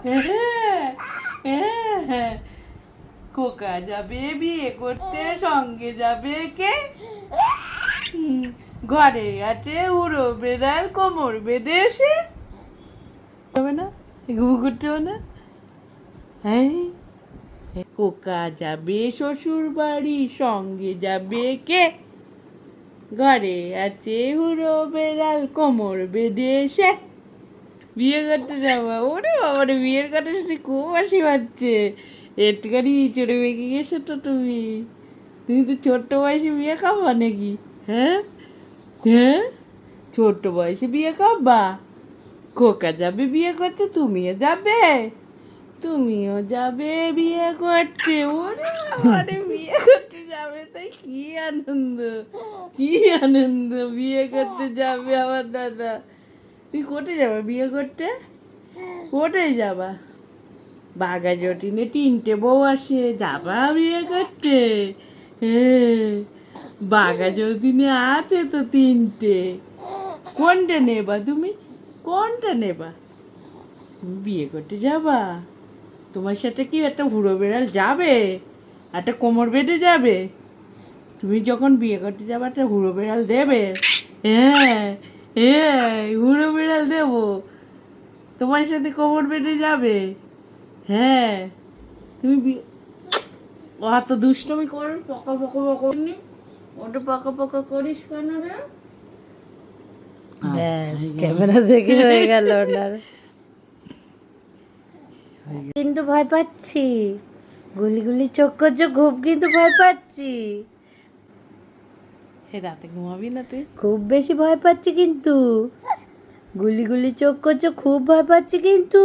হ্যাঁ, হ্যাঁ। খোকা যাবে বিয়ে করতে, সঙ্গে যাবে কে? ঘরে আছে উড়ো বেড়াল কোমর বেঁধে এসে হবে না, ঘুম করতে হবে না। হ্যাঁ, খোকা যাবে শ্বশুর বাড়ি, সঙ্গে যাবে কে? ঘরে আছে হুড়ো বেড়াল কোমর বেঁধে এসে বিয়ে করতে যাবা। ওরে বাবারে, বিয়ের কথা শুনে খুব হাসি পাচ্ছে। একটুখানি চড়ে বেঁকে গেছো তো তুমি। তুমি তো ছোট্ট বয়সে বিয়ে খাবা নাকি? হ্যাঁ, হ্যাঁ, ছোট্ট বয়সে বিয়ে খাবা? খোকা যাবে বিয়ে করতে, তুমিও যাবে? তুমিও যাবে বিয়ে করতে? ওরে বাবারে, বিয়ে করতে যাবে, তাই কি আনন্দ, কি আনন্দ! বিয়ে করতে যাবে আমার দাদা। তুই কোথায় যাবে বিয়ে করতে? কোথায় যাবা? বাঘা জটিনে 3টে বউ আসে, যাবা বিয়ে করতে? হ্যাঁ, বাঘা যতীনে আছে তো 3টে। কোনটা নেবা তুমি? কোনটা নেবা? তুমি বিয়ে করতে যাবা? তোমার সাথে কি একটা হুড়ো বেড়াল যাবে? একটা কোমর বেঁধে যাবে? তুমি যখন বিয়ে করতে যাবে একটা হুড়ো বেড়াল দেবে? হ্যাঁ, হ্যাঁ, হুড়ো বেড়াল দেবো। তোমার সাথে কোমর বেঁধে যাবে? হ্যাঁ, তুমি অত দুষ্টমি করো, পকা পকা পকা নি, ওটা পকা পকা করিস কেন রে? ব্যাস, ক্যামেরা দেখে হয়ে গেল ওনার। কিন্তু ভয় পাচ্ছি, গুলি গুলি চোখ করছো খুব, কিন্তু ভয় পাচ্ছি, হে, রাতে ঘুমাবি না তুই? খুব বেশি ভয় পাচ্ছি কিন্তু, গুলি গুলি চোখ করছো, খুব ভয় পাচ্ছি কিন্তু।